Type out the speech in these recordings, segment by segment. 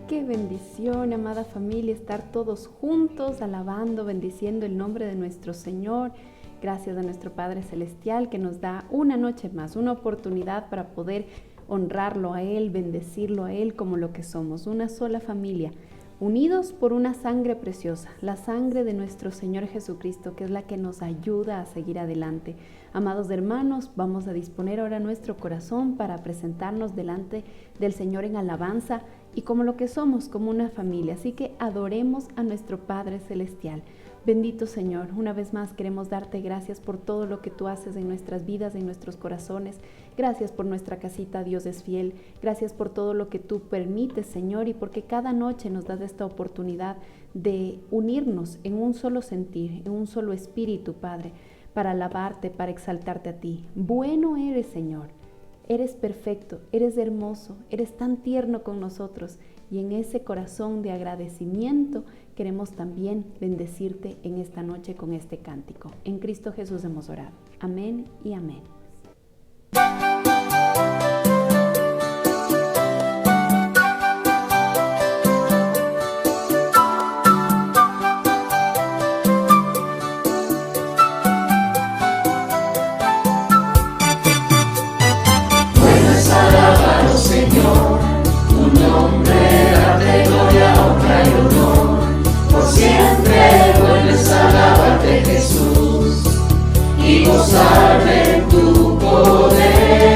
Qué bendición, amada familia, estar todos juntos, alabando, bendiciendo el nombre de nuestro Señor. Gracias a nuestro Padre Celestial que nos da una noche más, una oportunidad para poder honrarlo a Él, bendecirlo a Él como lo que somos, una sola familia, unidos por una sangre preciosa, la sangre de nuestro Señor Jesucristo, que es la que nos ayuda a seguir adelante. Amados hermanos, vamos a disponer ahora nuestro corazón para presentarnos delante del Señor en alabanza y como lo que somos, como una familia. Así que adoremos a nuestro Padre Celestial. Bendito Señor, una vez más queremos darte gracias por todo lo que tú haces en nuestras vidas, en nuestros corazones. Gracias por nuestra casita, Dios es fiel. Gracias por todo lo que tú permites, Señor, y porque cada noche nos das esta oportunidad de unirnos en un solo sentir, en un solo espíritu, Padre, para alabarte, para exaltarte a ti. Bueno eres, Señor. Eres perfecto, eres hermoso, eres tan tierno con nosotros y en ese corazón de agradecimiento queremos también bendecirte en esta noche con este cántico. En Cristo Jesús hemos orado. Amén y amén. Señor, tu nombre darte gloria, honra y honor, por siempre bueno es alabarte, Jesús, y gozar de tu poder.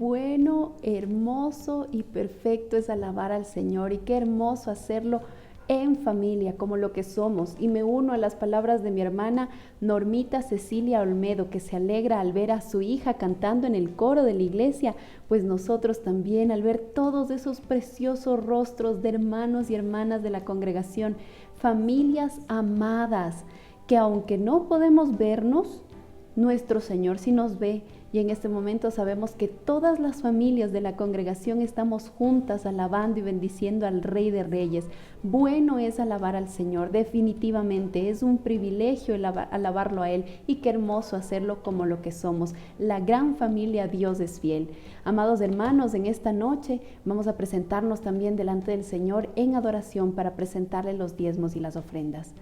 bueno, hermoso y perfecto es alabar al Señor, y qué hermoso hacerlo en familia, como lo que somos. Y me uno a las palabras de mi hermana Normita Cecilia Olmedo, que se alegra al ver a su hija cantando en el coro de la iglesia, pues nosotros también al ver todos esos preciosos rostros de hermanos y hermanas de la congregación, familias amadas, que aunque no podemos vernos, nuestro Señor sí nos ve, y en este momento sabemos que todas las familias de la congregación estamos juntas alabando y bendiciendo al Rey de Reyes. Bueno es alabar al Señor, definitivamente es un privilegio alabarlo a Él, y qué hermoso hacerlo como lo que somos, la gran familia Dios es fiel. Amados hermanos, en esta noche vamos a presentarnos también delante del Señor en adoración para presentarle los diezmos y las ofrendas.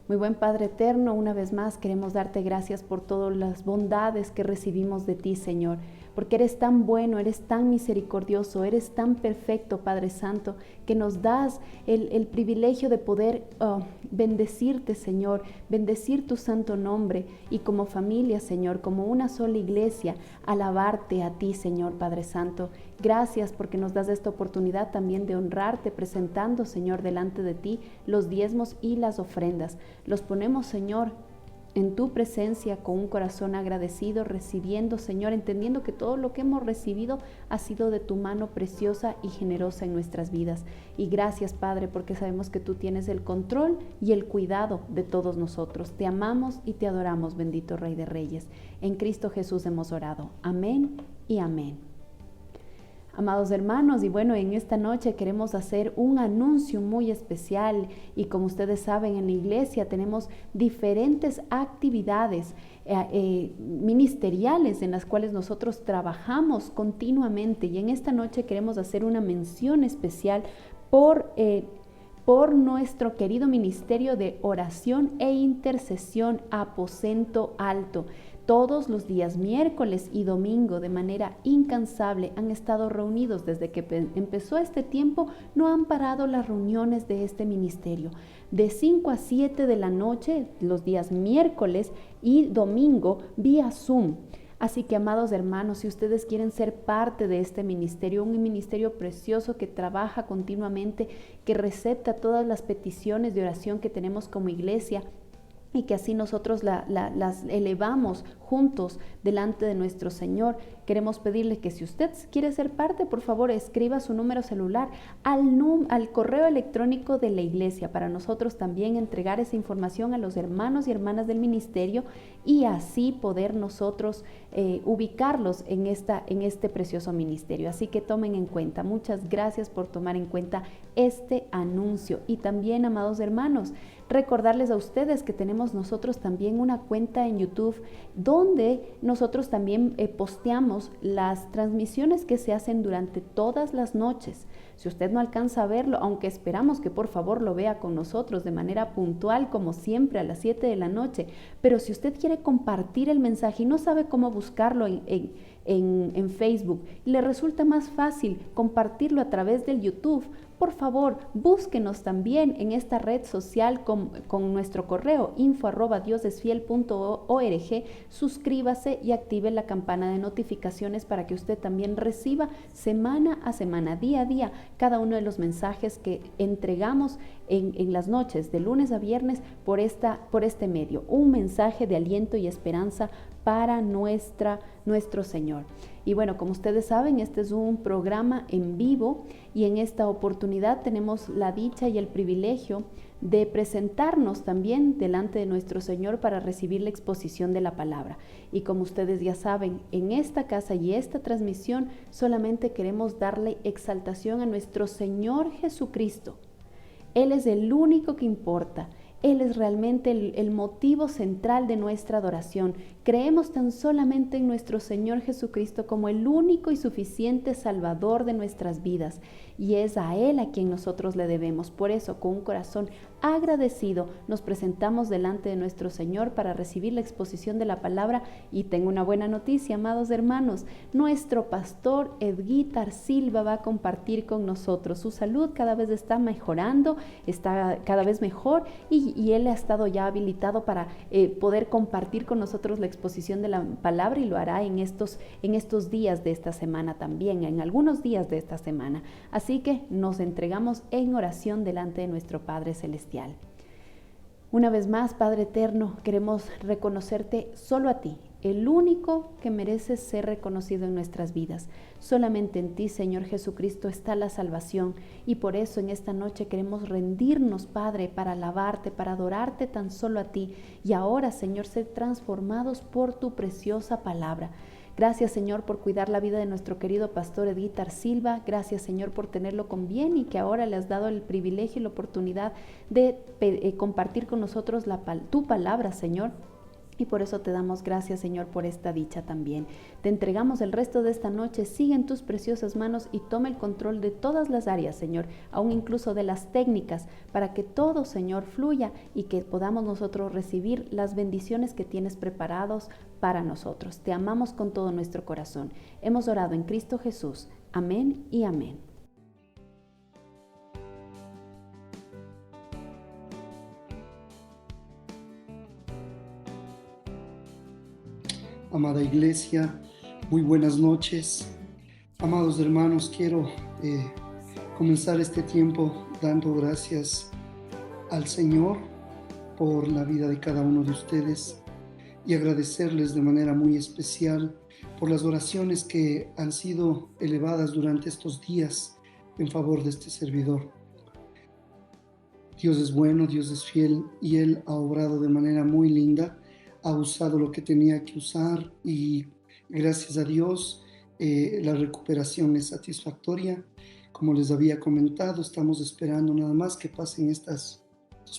Muy buen Padre eterno, una vez más queremos darte gracias por todas las bondades que recibimos de ti, Señor, porque eres tan bueno, eres tan misericordioso, eres tan perfecto, Padre Santo, que nos das el privilegio de poder bendecirte, Señor, bendecir tu santo nombre, y como familia, Señor, como una sola iglesia, alabarte a ti, Señor Padre Santo. Gracias porque nos das esta oportunidad también de honrarte, presentando, Señor, delante de ti los diezmos y las ofrendas. Los ponemos, Señor, en tu presencia con un corazón agradecido, recibiendo, Señor, entendiendo que todo lo que hemos recibido ha sido de tu mano preciosa y generosa en nuestras vidas. Y gracias, Padre, porque sabemos que tú tienes el control y el cuidado de todos nosotros. Te amamos y te adoramos, bendito Rey de Reyes. En Cristo Jesús hemos orado. Amén y amén. Amados hermanos, y bueno, en esta noche queremos hacer un anuncio muy especial, y como ustedes saben, en la iglesia tenemos diferentes actividades ministeriales en las cuales nosotros trabajamos continuamente, y en esta noche queremos hacer una mención especial por nuestro querido ministerio de oración e intercesión Aposento Alto. Todos los días, miércoles y domingo, de manera incansable, han estado reunidos desde que empezó este tiempo. No han parado las reuniones de este ministerio. De 5 a 7 de la noche, los días miércoles y domingo, vía Zoom. Así que, amados hermanos, si ustedes quieren ser parte de este ministerio, un ministerio precioso que trabaja continuamente, que recepta todas las peticiones de oración que tenemos como iglesia, y que así nosotros las elevamos juntos delante de nuestro Señor, queremos pedirle que si usted quiere ser parte, por favor escriba su número celular al correo electrónico de la iglesia, para nosotros también entregar esa información a los hermanos y hermanas del ministerio, y así poder nosotros ubicarlos en este precioso ministerio. Así que tomen en cuenta. Muchas gracias por tomar en cuenta este anuncio. Y también, amados hermanos, recordarles a ustedes que tenemos nosotros también una cuenta en YouTube, donde nosotros también posteamos las transmisiones que se hacen durante todas las noches. Si usted no alcanza a verlo, aunque esperamos que por favor lo vea con nosotros de manera puntual, como siempre a las 7 de la noche, pero si usted quiere compartir el mensaje y no sabe cómo buscarlo en Facebook, le resulta más fácil compartirlo a través del YouTube, por favor, búsquenos también en esta red social con nuestro correo info@diosesfiel.org. Suscríbase y active la campana de notificaciones para que usted también reciba semana a semana, día a día, cada uno de los mensajes que entregamos en las noches, de lunes a viernes, por este medio. Un mensaje de aliento y esperanza para nuestro Señor. Y bueno, como ustedes saben, este es un programa en vivo, y en esta oportunidad tenemos la dicha y el privilegio de presentarnos también delante de nuestro Señor para recibir la exposición de la palabra. Y como ustedes ya saben, en esta casa y esta transmisión solamente queremos darle exaltación a nuestro Señor Jesucristo. Él es el único que importa. Él es realmente el motivo central de nuestra adoración. Creemos tan solamente en nuestro Señor Jesucristo como el único y suficiente Salvador de nuestras vidas, y es a Él a quien nosotros le debemos. Por eso, con un corazón agradecido, nos presentamos delante de nuestro Señor para recibir la exposición de la palabra. Y tengo una buena noticia, amados hermanos. Nuestro pastor Edguitar Silva va a compartir con nosotros. Su salud cada vez está mejorando, está cada vez mejor, y él ha estado ya habilitado para poder compartir con nosotros la exposición de la palabra y lo hará en estos días de esta semana también, en algunos días de esta semana. Así que nos entregamos en oración delante de nuestro Padre Celestial. Una vez más, Padre Eterno, queremos reconocerte solo a ti, el único que mereces ser reconocido en nuestras vidas. Solamente en ti, Señor Jesucristo, está la salvación y por eso en esta noche queremos rendirnos, Padre, para alabarte, para adorarte tan solo a ti y ahora, Señor, ser transformados por tu preciosa palabra. Gracias, Señor, por cuidar la vida de nuestro querido pastor Edgar Silva. Gracias, Señor, por tenerlo con bien y que ahora le has dado el privilegio y la oportunidad de compartir con nosotros tu palabra, Señor. Y por eso te damos gracias, Señor, por esta dicha también. Te entregamos el resto de esta noche. Sigue en tus preciosas manos y toma el control de todas las áreas, Señor, aún incluso de las técnicas, para que todo, Señor, fluya y que podamos nosotros recibir las bendiciones que tienes preparados para nosotros. Te amamos con todo nuestro corazón. Hemos orado en Cristo Jesús. Amén y amén. Amada Iglesia, muy buenas noches. Amados hermanos, quiero comenzar este tiempo dando gracias al Señor por la vida de cada uno de ustedes y agradecerles de manera muy especial por las oraciones que han sido elevadas durante estos días en favor de este servidor. Dios es bueno, Dios es fiel y Él ha obrado de manera muy linda. Ha usado lo que tenía que usar y gracias a Dios la recuperación es satisfactoria. Como les había comentado, estamos esperando nada más que pasen estos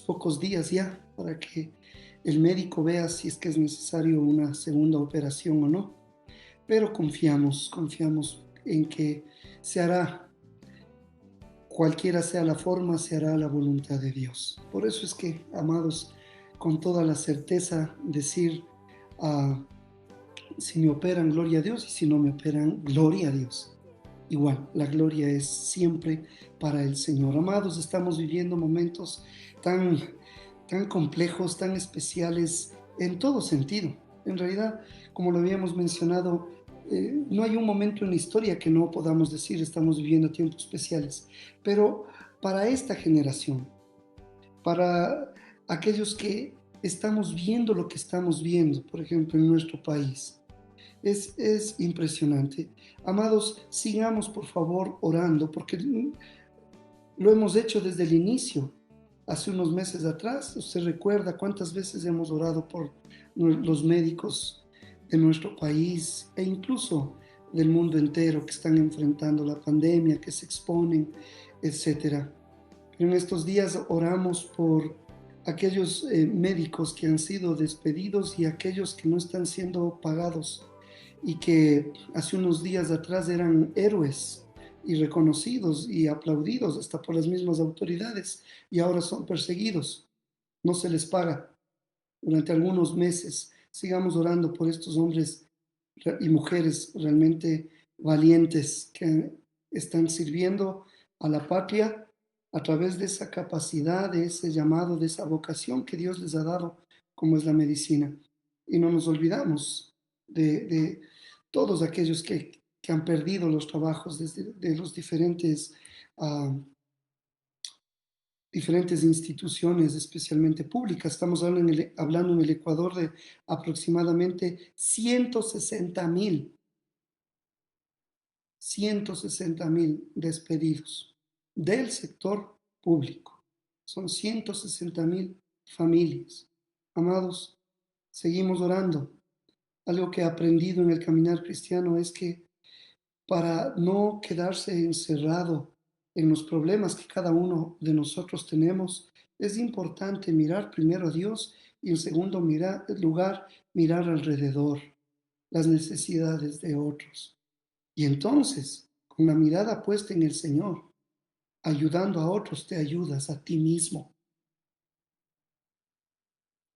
pocos días ya para que el médico vea si es que es necesario una segunda operación o no. Pero confiamos en que se hará, cualquiera sea la forma, se hará la voluntad de Dios. Por eso es que, amados, con toda la certeza decir, si me operan, gloria a Dios, y si no me operan, gloria a Dios. Igual, la gloria es siempre para el Señor. Amados, estamos viviendo momentos tan complejos, tan especiales en todo sentido. En realidad, como lo habíamos mencionado, no hay un momento en la historia que no podamos decir estamos viviendo tiempos especiales. Pero para esta generación, para aquellos que estamos viendo lo que estamos viendo, por ejemplo, en nuestro país. Es impresionante. Amados, sigamos por favor orando, porque lo hemos hecho desde el inicio. Hace unos meses atrás, usted recuerda cuántas veces hemos orado por los médicos de nuestro país e incluso del mundo entero que están enfrentando la pandemia, que se exponen, etc. En estos días oramos por aquellos médicos que han sido despedidos y aquellos que no están siendo pagados y que hace unos días atrás eran héroes y reconocidos y aplaudidos hasta por las mismas autoridades y ahora son perseguidos. No se les paga durante algunos meses. Sigamos orando por estos hombres y mujeres realmente valientes que están sirviendo a la patria a través de esa capacidad, de ese llamado, de esa vocación que Dios les ha dado, como es la medicina. Y no nos olvidamos de todos aquellos que han perdido los trabajos de los diferentes instituciones, especialmente públicas. Estamos hablando en el Ecuador de aproximadamente 160,000 despedidos del sector público. Son 160,000 familias. Amados, seguimos orando. Algo que he aprendido en el caminar cristiano es que para no quedarse encerrado en los problemas que cada uno de nosotros tenemos, es importante mirar primero a Dios y en segundo lugar mirar alrededor las necesidades de otros. Y entonces, con la mirada puesta en el Señor, ayudando a otros, te ayudas a ti mismo.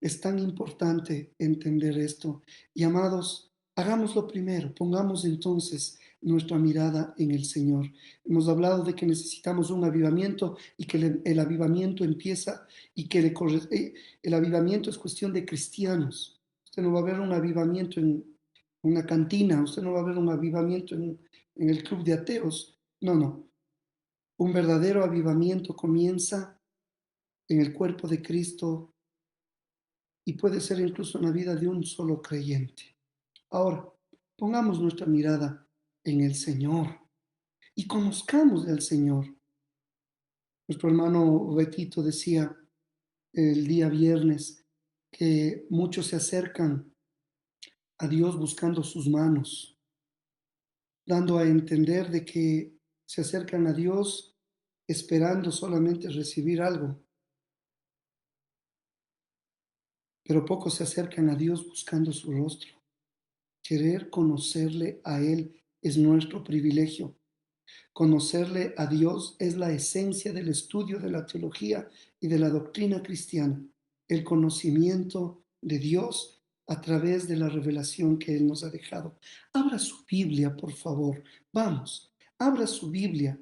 Es tan importante entender esto. Y amados, hagámoslo primero. Pongamos entonces nuestra mirada en el Señor. Hemos hablado de que necesitamos un avivamiento y que el avivamiento empieza y que el avivamiento es cuestión de cristianos. Usted no va a ver un avivamiento en una cantina, usted no va a ver un avivamiento en el club de ateos. No, no. Un verdadero avivamiento comienza en el cuerpo de Cristo y puede ser incluso en la vida de un solo creyente. Ahora, pongamos nuestra mirada en el Señor y conozcamos al Señor. Nuestro hermano Betito decía el día viernes que muchos se acercan a Dios buscando sus manos, dando a entender de que se acercan a Dios esperando solamente recibir algo, pero pocos se acercan a Dios buscando su rostro. Querer conocerle a Él es nuestro privilegio. Conocerle a Dios es la esencia del estudio de la teología y de la doctrina cristiana, el conocimiento de Dios a través de la revelación que Él nos ha dejado. Abra su Biblia, por favor. Vamos, abra su Biblia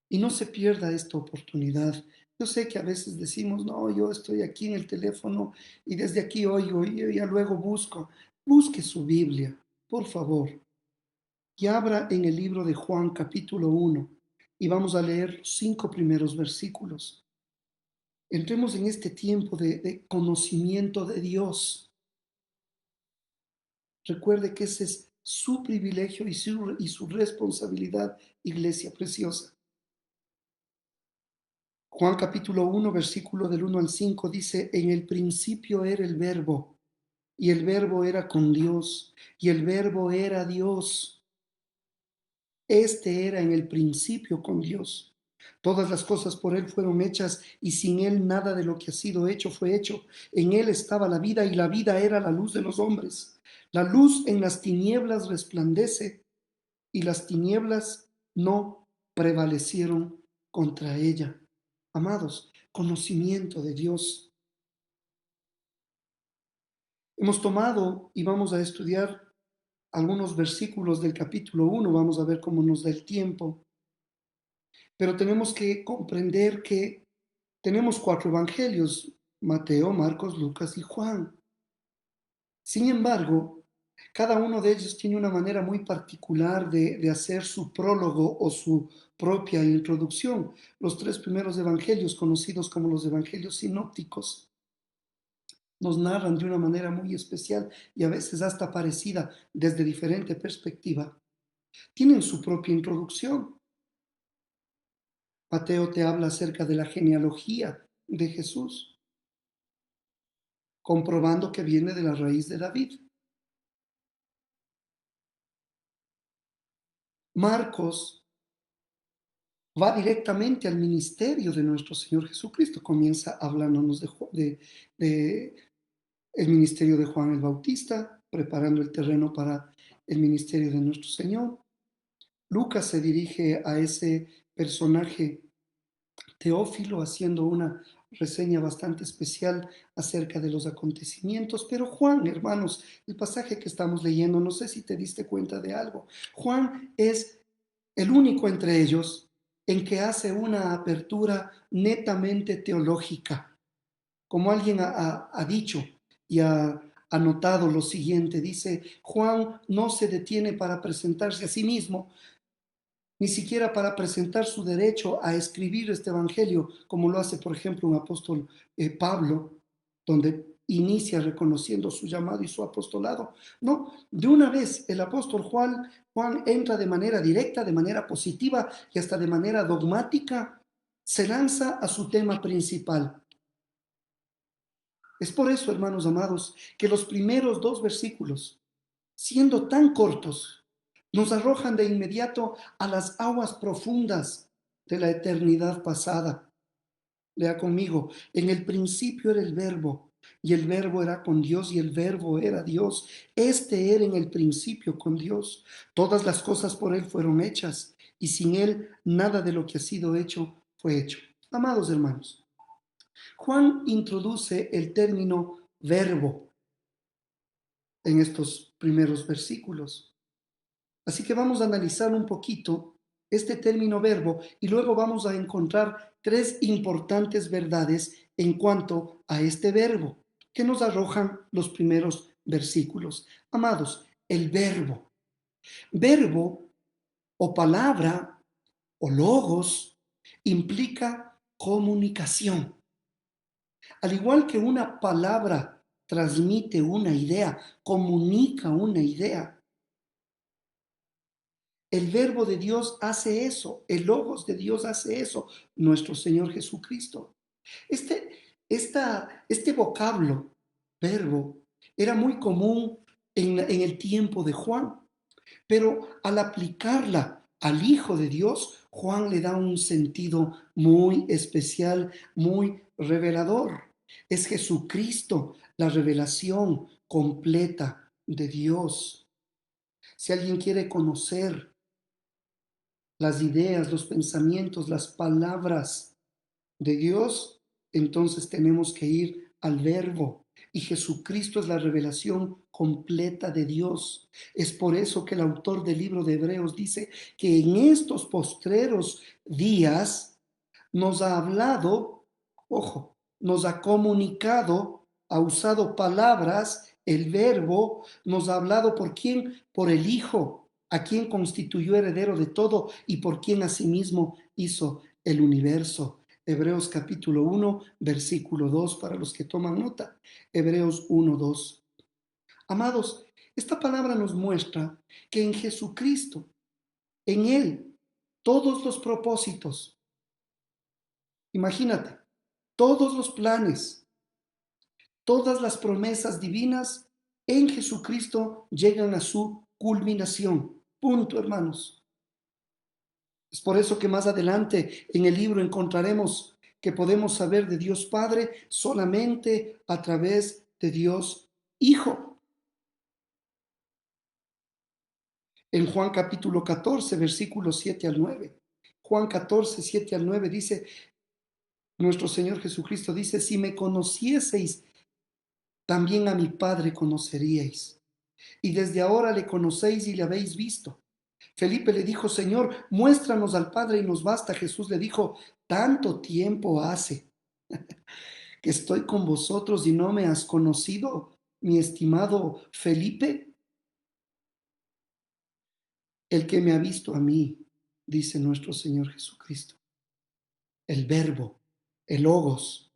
y no se pierda esta oportunidad. Yo sé que a veces decimos, no, yo estoy aquí en el teléfono y desde aquí oigo y ya luego busco. Busque su Biblia, por favor, y abra en el libro de Juan capítulo 1 y vamos a leer los 5 primeros versículos. Entremos en este tiempo de conocimiento de Dios. Recuerde que ese es su privilegio y su responsabilidad, iglesia preciosa. Juan capítulo 1, versículo del 1 al 5 dice, en el principio era el verbo, y el verbo era con Dios, y el verbo era Dios. Este era en el principio con Dios. Todas las cosas por Él fueron hechas, y sin Él nada de lo que ha sido hecho fue hecho. En Él estaba la vida, y la vida era la luz de los hombres. La luz en las tinieblas resplandece, y las tinieblas no prevalecieron contra ella. Amados, conocimiento de Dios. Hemos tomado y vamos a estudiar algunos versículos del capítulo 1, vamos a ver cómo nos da el tiempo. Pero tenemos que comprender que tenemos 4 evangelios, Mateo, Marcos, Lucas y Juan. Sin embargo, cada uno de ellos tiene una manera muy particular de hacer su prólogo o su propia introducción. Los 3 primeros evangelios, conocidos como los evangelios sinópticos, nos narran de una manera muy especial y a veces hasta parecida desde diferente perspectiva. Tienen su propia introducción. Mateo te habla acerca de la genealogía de Jesús, comprobando que viene de la raíz de David. Marcos va directamente al ministerio de nuestro Señor Jesucristo. Comienza hablándonos de el ministerio de Juan el Bautista, preparando el terreno para el ministerio de nuestro Señor. Lucas se dirige a ese personaje Teófilo haciendo una reseña bastante especial acerca de los acontecimientos, pero Juan, hermanos, el pasaje que estamos leyendo, no sé si te diste cuenta de algo, Juan es el único entre ellos en que hace una apertura netamente teológica, como alguien ha dicho y ha anotado lo siguiente, dice, Juan no se detiene para presentarse a sí mismo, ni siquiera para presentar su derecho a escribir este evangelio, como lo hace, por ejemplo, un apóstol Pablo, donde inicia reconociendo su llamado y su apostolado. No, de una vez el apóstol Juan entra de manera directa, de manera positiva y hasta de manera dogmática, se lanza a su tema principal. Es por eso, hermanos amados, que los primeros 2 versículos, siendo tan cortos, nos arrojan de inmediato a las aguas profundas de la eternidad pasada. Lea conmigo, en el principio era el verbo, y el verbo era con Dios, y el verbo era Dios. Este era en el principio con Dios. Todas las cosas por Él fueron hechas, y sin Él nada de lo que ha sido hecho fue hecho. Amados hermanos, Juan introduce el término verbo en estos primeros versículos. Así que vamos a analizar un poquito este término verbo y luego vamos a encontrar 3 importantes verdades en cuanto a este verbo. que nos arrojan los primeros versículos. Amados, el verbo o palabra o logos implica comunicación. Al igual que una palabra transmite una idea, comunica una idea, el verbo de Dios hace eso, el logos de Dios hace eso, nuestro Señor Jesucristo. Este, este vocablo, verbo, era muy común en el tiempo de Juan, pero al aplicarla al Hijo de Dios, Juan le da un sentido muy especial, muy revelador. Es Jesucristo la revelación completa de Dios. Si alguien quiere conocer las ideas, los pensamientos, las palabras de Dios, entonces tenemos que ir al verbo. Y Jesucristo es la revelación completa de Dios. Es por eso que el autor del libro de Hebreos dice que en estos postreros días nos ha hablado, ojo, nos ha comunicado, ha usado palabras, el verbo, nos ha hablado por quién, por el Hijo, a quien constituyó heredero de todo y por quien asimismo hizo el universo. Hebreos capítulo 1, versículo 2, para los que toman nota. Hebreos 1, 2. Amados, esta palabra nos muestra que en Jesucristo, en Él, todos los propósitos, imagínate, todos los planes, todas las promesas divinas en Jesucristo llegan a su culminación. Punto, hermanos. Es por eso que más adelante en el libro encontraremos que podemos saber de Dios Padre solamente a través de Dios Hijo. En Juan capítulo 14, versículos 7 al 9. Juan 14, 7 al 9 dice, nuestro Señor Jesucristo dice, si me conocieseis, también a mi Padre conoceríais. Y desde ahora le conocéis y le habéis visto. Felipe le dijo, Señor, muéstranos al Padre y nos basta. Jesús le dijo, tanto tiempo hace que estoy con vosotros y no me has conocido, mi estimado Felipe. El que me ha visto a mí, dice nuestro Señor Jesucristo. El verbo, el logos,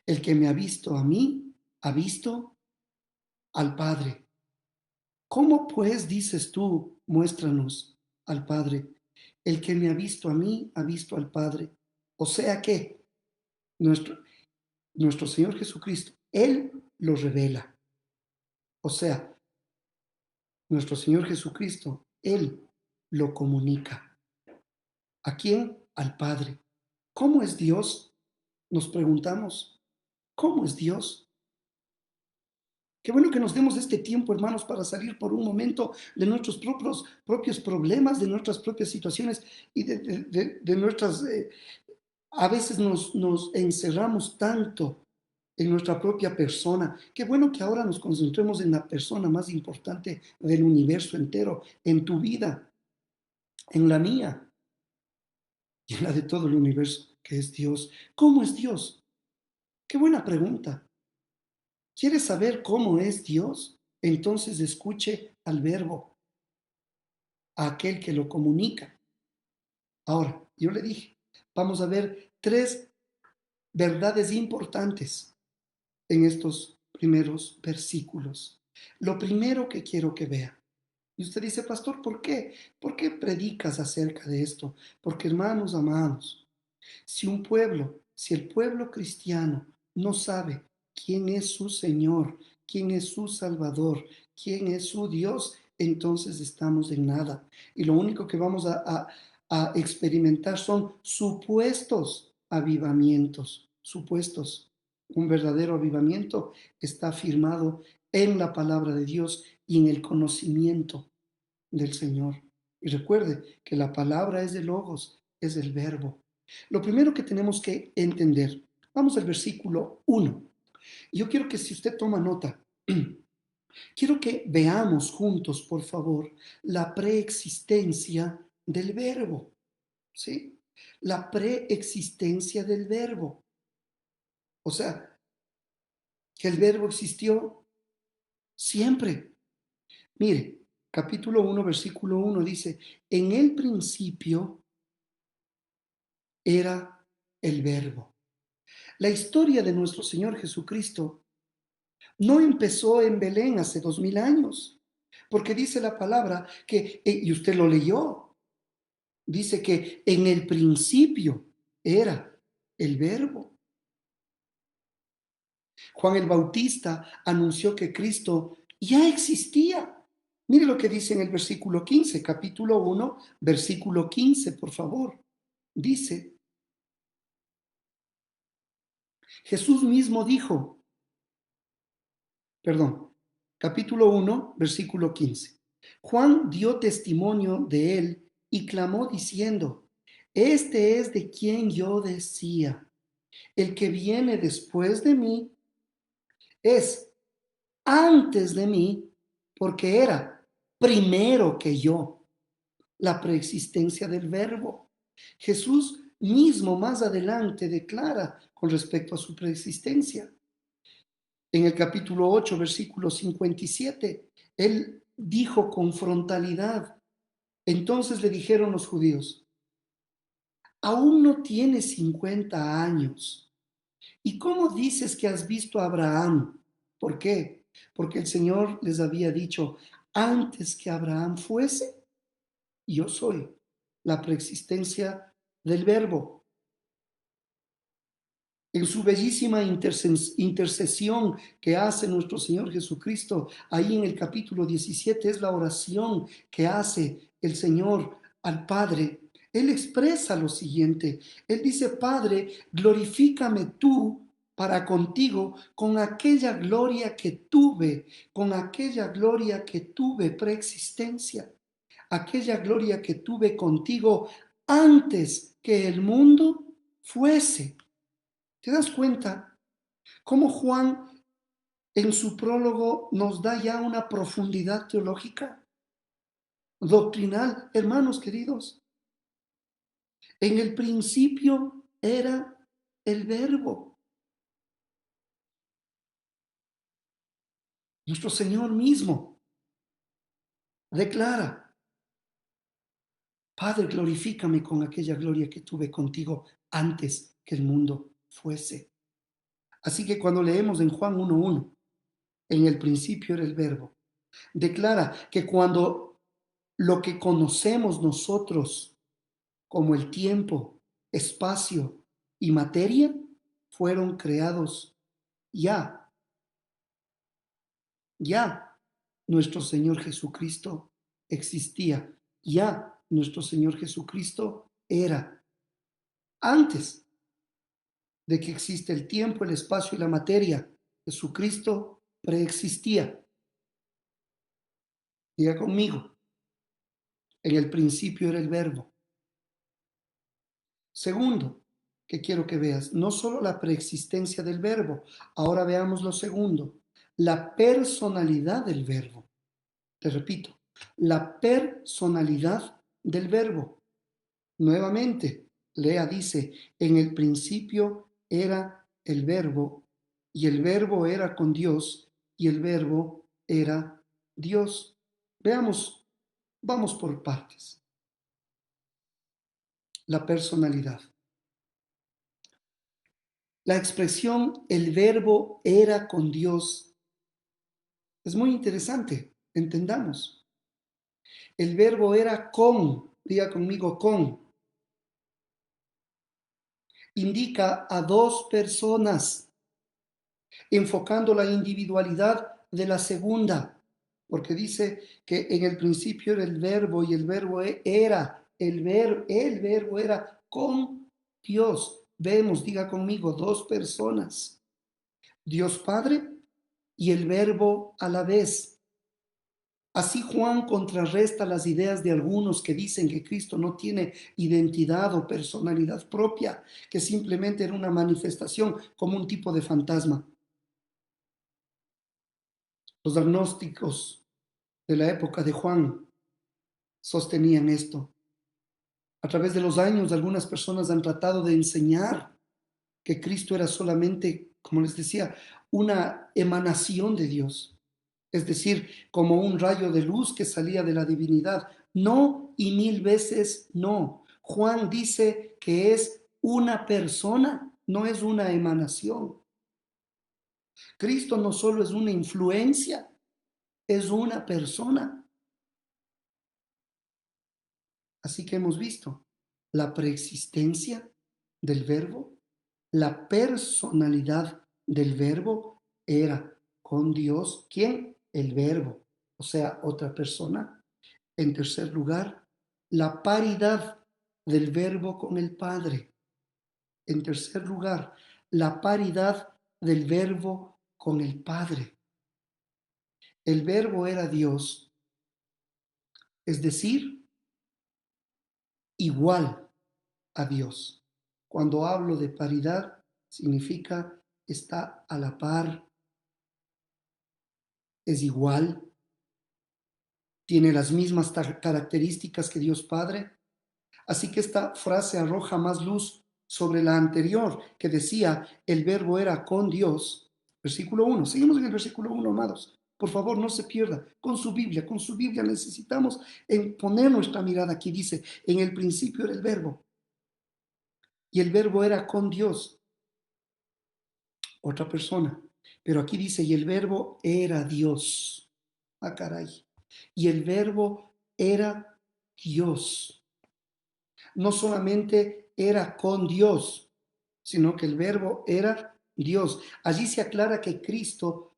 el que me ha visto a mí, ha visto al Padre. ¿Cómo pues dices tú, muéstranos al Padre? El que me ha visto a mí, ha visto al Padre. O sea que nuestro Señor Jesucristo, Él lo revela. O sea, nuestro Señor Jesucristo, Él lo comunica. ¿A quién? Al Padre. ¿Cómo es Dios? Nos preguntamos, ¿cómo es Dios? Qué bueno que nos demos este tiempo, hermanos, para salir por un momento de nuestros propios problemas, de nuestras propias situaciones y de nuestras... a veces nos encerramos tanto en nuestra propia persona. Qué bueno que ahora nos concentremos en la persona más importante del universo entero, en tu vida, en la mía y en la de todo el universo, que es Dios. ¿Cómo es Dios? Qué buena pregunta. ¿Quieres saber cómo es Dios? Entonces escuche al verbo, a aquel que lo comunica. Ahora, yo le dije, vamos a ver tres verdades importantes en estos primeros versículos. Lo primero que quiero que vea, y usted dice, pastor, ¿por qué? ¿Por qué predicas acerca de esto? Porque hermanos amados, si el pueblo cristiano no sabe quién es su Señor, quién es su Salvador, quién es su Dios, entonces estamos en nada. Y lo único que vamos a experimentar son supuestos avivamientos, supuestos. Un verdadero avivamiento está firmado en la palabra de Dios y en el conocimiento del Señor. Y recuerde que la palabra es de logos, es el verbo. Lo primero que tenemos que entender, vamos al versículo 1. Yo quiero que si usted toma nota, quiero que veamos juntos, por favor, la preexistencia del verbo. ¿Sí? La preexistencia del verbo. O sea, que el verbo existió siempre. Mire, capítulo 1, versículo 1 dice, en el principio era el verbo. La historia de nuestro Señor Jesucristo no empezó en Belén hace 2000 años, porque dice la palabra que, y usted lo leyó, dice que en el principio era el verbo. Juan el Bautista anunció que Cristo ya existía. Mire lo que dice en el versículo 15, capítulo 1, versículo 15, por favor. Dice, Jesús mismo dijo, perdón, capítulo 1, versículo 15. Juan dio testimonio de él y clamó diciendo, este es de quien yo decía, el que viene después de mí es antes de mí, porque era primero que yo, la preexistencia del verbo. Jesús mismo más adelante declara con respecto a su preexistencia. En el capítulo 8, versículo 57, él dijo con frontalidad, entonces le dijeron los judíos, aún no tienes 50 años. ¿Y cómo dices que has visto a Abraham? ¿Por qué? Porque el Señor les había dicho, antes que Abraham fuese, yo soy la preexistencia del verbo. En su bellísima intercesión que hace nuestro Señor Jesucristo, ahí en el capítulo 17 es la oración que hace el Señor al Padre. Él expresa lo siguiente, él dice, Padre, glorifícame tú para contigo con aquella gloria que tuve, preexistencia, aquella gloria que tuve contigo antes que el mundo fuese. ¿Te das cuenta cómo Juan en su prólogo nos da ya una profundidad teológica, doctrinal? Hermanos queridos, en el principio era el verbo. Nuestro Señor mismo declara, Padre, glorifícame con aquella gloria que tuve contigo antes que el mundo fuese. Así que cuando leemos en Juan 1:1, en el principio era el verbo, declara que cuando lo que conocemos nosotros como el tiempo, espacio y materia fueron creados ya nuestro Señor Jesucristo existía, ya nuestro Señor Jesucristo era. Antes de que exista el tiempo, el espacio y la materia, Jesucristo preexistía. Diga conmigo, en el principio era el verbo. Segundo, que quiero que veas, no solo la preexistencia del verbo, ahora veamos lo segundo, la personalidad del verbo. Te repito, la personalidad del verbo. Nuevamente, Lea dice, en el principio era el verbo, y el verbo era con Dios, y el verbo era Dios. Veamos, vamos por partes. La personalidad. La expresión el verbo era con Dios es muy interesante, entendamos. El verbo era con, diga conmigo con, indica a dos personas, enfocando la individualidad de la segunda, porque dice que en el principio era el verbo y el verbo era, el verbo era con Dios. Vemos, diga conmigo, dos personas, Dios Padre y el verbo a la vez. Así Juan contrarresta las ideas de algunos que dicen que Cristo no tiene identidad o personalidad propia, que simplemente era una manifestación como un tipo de fantasma. Los agnósticos de la época de Juan sostenían esto. A través de los años, algunas personas han tratado de enseñar que Cristo era solamente como les decía, una emanación de Dios, es decir, como un rayo de luz que salía de la divinidad. No y mil veces no. Juan dice que es una persona, no es una emanación. Cristo no solo es una influencia, es una persona. Así que hemos visto la preexistencia del verbo, la personalidad del verbo era con Dios. ¿Quién? El verbo, o sea, otra persona. En tercer lugar, la paridad del verbo con el Padre. En tercer lugar, la paridad del verbo con el Padre. El verbo era Dios, es decir, igual a Dios. Cuando hablo de paridad, significa está a la par, es igual, tiene las mismas características que Dios Padre. Así que esta frase arroja más luz sobre la anterior, que decía, el verbo era con Dios. Versículo 1. Seguimos en el versículo 1, amados. Por favor, no se pierda. Con su Biblia necesitamos poner nuestra mirada aquí. Dice, en el principio era el verbo. Y el verbo era con Dios, otra persona. Pero aquí dice, y el verbo era Dios. Ah, caray. Y el verbo era Dios. No solamente era con Dios, sino que el verbo era Dios. Allí se aclara que Cristo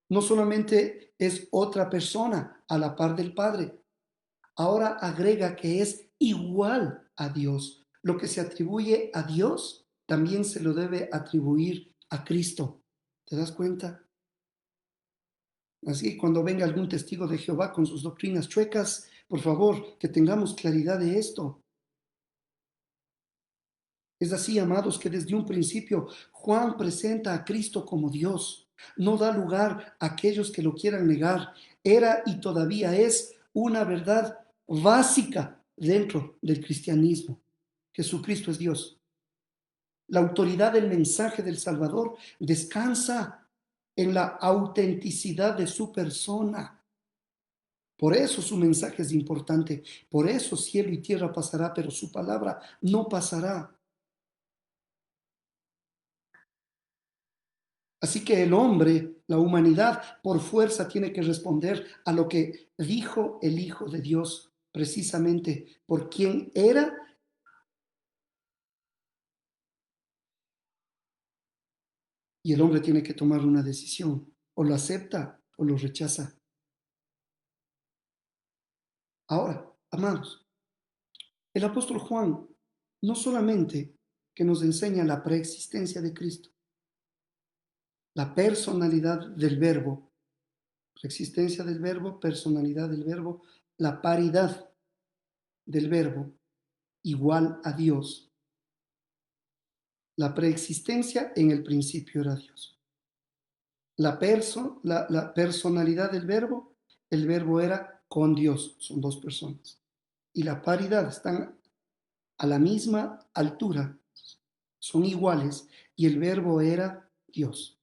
no solamente es otra persona a la par del Padre, ahora agrega que es igual a Dios. Lo que se atribuye a Dios también se lo debe atribuir a Cristo. ¿Te das cuenta? Así que cuando venga algún testigo de Jehová con sus doctrinas chuecas, por favor, que tengamos claridad de esto. Es así, amados, que desde un principio Juan presenta a Cristo como Dios. No da lugar a aquellos que lo quieran negar. Era y todavía es una verdad básica dentro del cristianismo. Jesucristo es Dios. La autoridad del mensaje del Salvador descansa en la autenticidad de su persona. Por eso su mensaje es importante. Por eso cielo y tierra pasará, pero su palabra no pasará. Así que el hombre, la humanidad, por fuerza tiene que responder a lo que dijo el Hijo de Dios, precisamente por quién era, y el hombre tiene que tomar una decisión, o lo acepta o lo rechaza. Ahora, amados, el apóstol Juan no solamente que nos enseña la preexistencia de Cristo, la personalidad del verbo, preexistencia del verbo, personalidad del verbo, la paridad del verbo, igual a Dios. La preexistencia en el principio era Dios. La personalidad del verbo, el verbo era con Dios, son dos personas. Y la paridad, están a la misma altura, son iguales, y el verbo era Dios.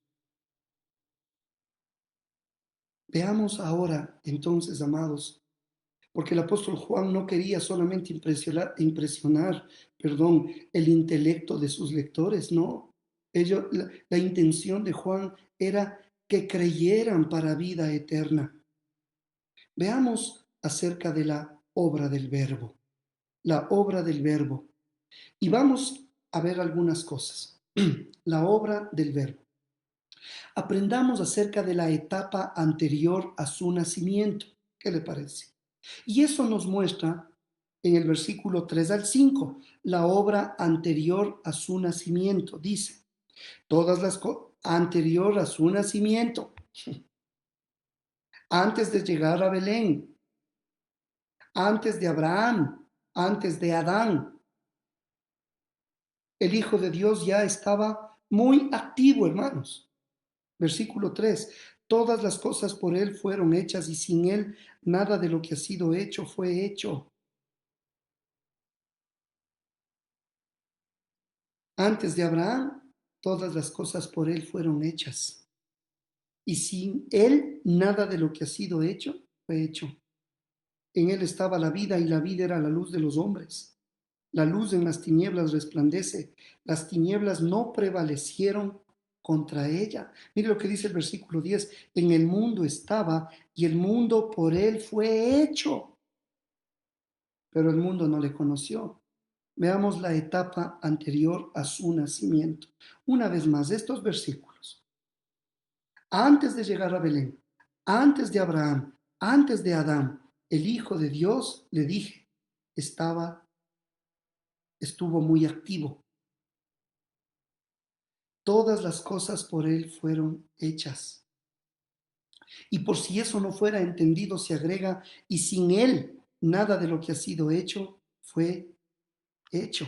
Veamos ahora, entonces, amados, porque el apóstol Juan no quería solamente impresionar, el intelecto de sus lectores, no. La intención de Juan era que creyeran para vida eterna. Veamos acerca de la obra del verbo, la obra del verbo. Y vamos a ver algunas cosas. La obra del verbo. Aprendamos acerca de la etapa anterior a su nacimiento. ¿Qué le parece? Y eso nos muestra en el versículo 3 al 5, la obra anterior a su nacimiento. Dice, todas las cosas anterior a su nacimiento, antes de llegar a Belén, antes de Abraham, antes de Adán. El Hijo de Dios ya estaba muy activo, hermanos. Versículo 3, todas las cosas por Él fueron hechas y sin Él nada de lo que ha sido hecho fue hecho. Antes de Abraham, todas las cosas por Él fueron hechas. Y sin Él, nada de lo que ha sido hecho fue hecho. En Él estaba la vida y la vida era la luz de los hombres. La luz en las tinieblas resplandece. Las tinieblas no prevalecieron contra ella. Mire lo que dice el versículo 10. En el mundo estaba y el mundo por Él fue hecho, pero el mundo no le conoció. Veamos la etapa anterior a su nacimiento. Una vez más, estos versículos. Antes de llegar a Belén, antes de Abraham, antes de Adán, el Hijo de Dios, le dije, estuvo muy activo. Todas las cosas por Él fueron hechas. Y por si eso no fuera entendido, se agrega, y sin Él, nada de lo que ha sido hecho fue hecho.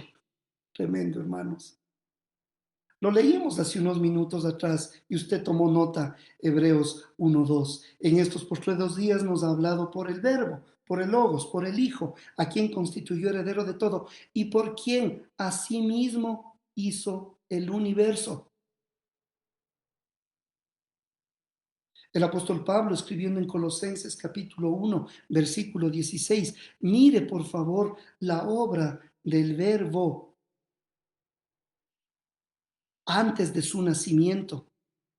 Tremendo, hermanos. Lo leímos hace unos minutos atrás y usted tomó nota, Hebreos 1:2. En estos postreros días nos ha hablado por el Verbo, por el Logos, por el Hijo, a quien constituyó heredero de todo y por quien asimismo hizo el universo. El apóstol Pablo, escribiendo en Colosenses capítulo 1, versículo 16, mire por favor la obra del Verbo antes de su nacimiento.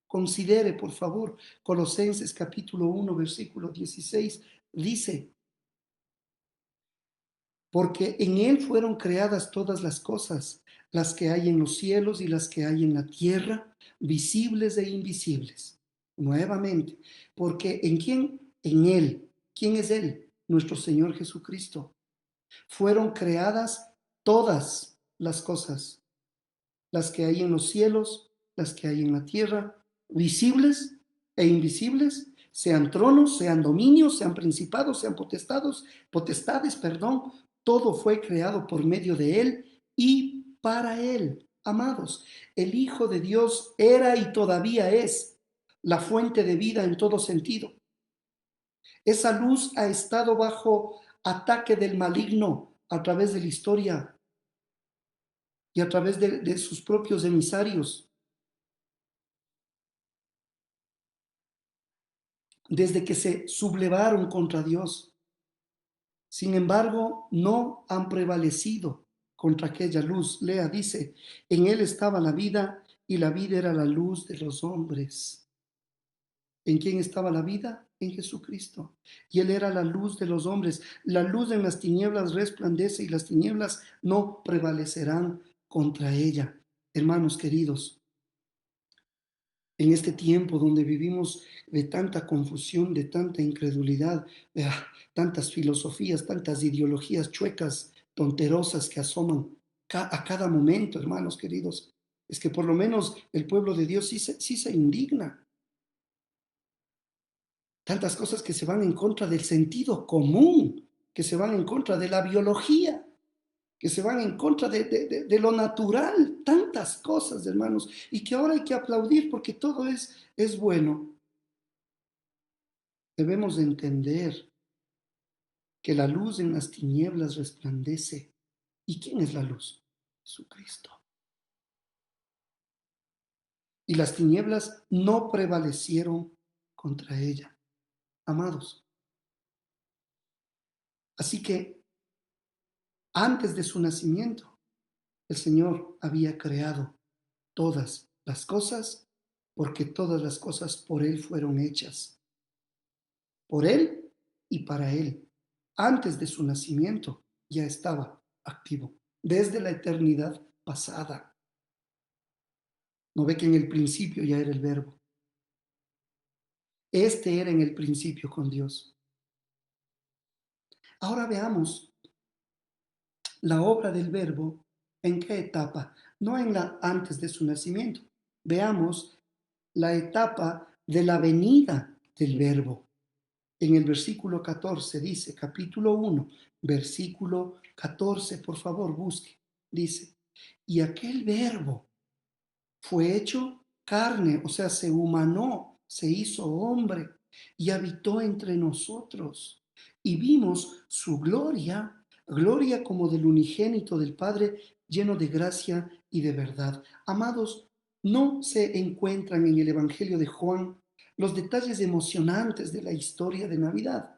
Considere, por favor, Colosenses capítulo 1, versículo 16, dice, porque en Él fueron creadas todas las cosas, las que hay en los cielos y las que hay en la tierra, visibles e invisibles. Nuevamente, porque ¿en quién? En Él. ¿Quién es Él? Nuestro Señor Jesucristo. Fueron creadas todas las cosas, las que hay en los cielos, las que hay en la tierra, visibles e invisibles, sean tronos, sean dominios, sean principados, sean potestades, perdón, todo fue creado por medio de Él y para Él. Amados, el Hijo de Dios era y todavía es la fuente de vida en todo sentido. Esa luz ha estado bajo ataque del maligno a través de la historia y a través de sus propios emisarios. Desde que se sublevaron contra Dios. Sin embargo, no han prevalecido contra aquella luz. Lea, dice, en Él estaba la vida y la vida era la luz de los hombres. ¿En quién estaba la vida? En Jesucristo. Y Él era la luz de los hombres. La luz en las tinieblas resplandece y las tinieblas no prevalecerán contra ella. Hermanos queridos, en este tiempo donde vivimos de tanta confusión, de tanta incredulidad, de tantas filosofías, tantas ideologías chuecas, tonterosas que asoman a cada momento, hermanos queridos, es que por lo menos el pueblo de Dios sí se indigna. Tantas cosas que se van en contra del sentido común, que se van en contra de la biología, que se van en contra de lo natural, tantas cosas, hermanos, y que ahora hay que aplaudir porque todo es bueno. Debemos de entender que la luz en las tinieblas resplandece. ¿Y quién es la luz? Jesucristo. Y las tinieblas no prevalecieron contra ella, amados. Así que antes de su nacimiento, el Señor había creado todas las cosas, porque todas las cosas por Él fueron hechas. Por Él y para Él. Antes de su nacimiento ya estaba activo, desde la eternidad pasada. ¿No ve que en el principio ya era el Verbo? Este era en el principio con Dios. Ahora veamos la obra del Verbo, ¿en qué etapa? No en la antes de su nacimiento. Veamos la etapa de la venida del Verbo. En el versículo 14 dice, capítulo 1, versículo 14, por favor, busque. Dice, y aquel Verbo fue hecho carne, o sea, se humanó, se hizo hombre y habitó entre nosotros. Y vimos su gloria, gloria como del unigénito del Padre, lleno de gracia y de verdad. Amados, no se encuentran en el Evangelio de Juan los detalles emocionantes de la historia de Navidad.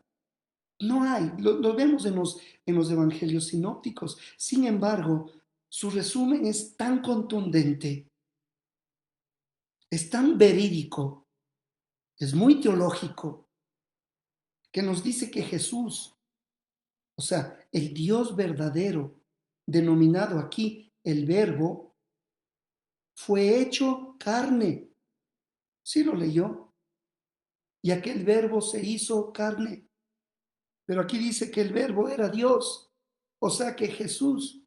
No hay, lo vemos en los evangelios sinópticos. Sin embargo, su resumen es tan contundente, es tan verídico, es muy teológico, que nos dice que Jesús, o sea, el Dios verdadero, denominado aquí el Verbo, fue hecho carne. ¿Sí lo leyó? Y aquel Verbo se hizo carne. Pero aquí dice que el Verbo era Dios. O sea que Jesús,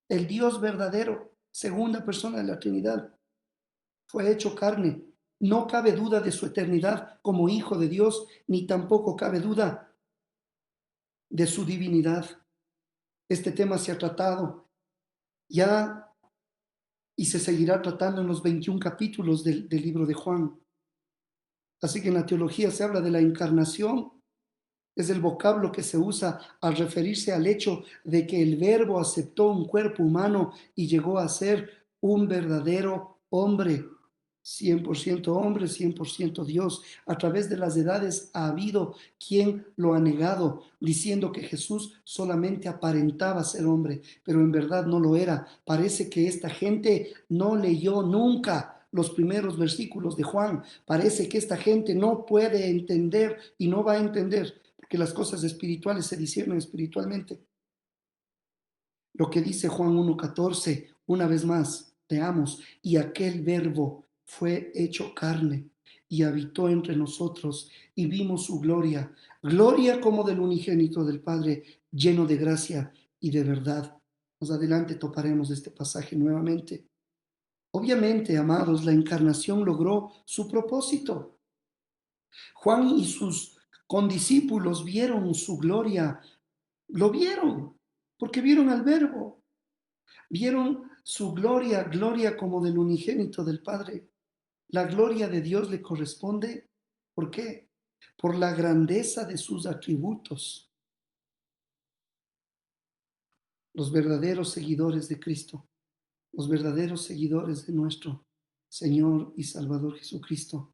el Dios verdadero, segunda persona de la Trinidad, fue hecho carne. No cabe duda de su eternidad como Hijo de Dios, ni tampoco cabe duda de su divinidad. Este tema se ha tratado ya y se seguirá tratando en los 21 capítulos del libro de Juan. Así que en la teología se habla de la encarnación. Es el vocablo que se usa al referirse al hecho de que el Verbo aceptó un cuerpo humano y llegó a ser un verdadero hombre, 100% hombre, 100% Dios. A través de las edades ha habido quien lo ha negado, diciendo que Jesús solamente aparentaba ser hombre, pero en verdad no lo era. Parece que esta gente no leyó nunca los primeros versículos de Juan. Parece que esta gente no puede entender y no va a entender que las cosas espirituales se disciernen espiritualmente. Lo que dice Juan 1:14, una vez más, leamos, y aquel Verbo fue hecho carne y habitó entre nosotros y vimos su gloria, gloria como del unigénito del Padre, lleno de gracia y de verdad. Más adelante toparemos este pasaje nuevamente. Obviamente, amados, la encarnación logró su propósito. Juan y sus condiscípulos vieron su gloria, lo vieron, porque vieron al Verbo, vieron su gloria, gloria como del unigénito del Padre. La gloria de Dios le corresponde, ¿por qué? Por la grandeza de sus atributos. Los verdaderos seguidores de Cristo, los verdaderos seguidores de nuestro Señor y Salvador Jesucristo,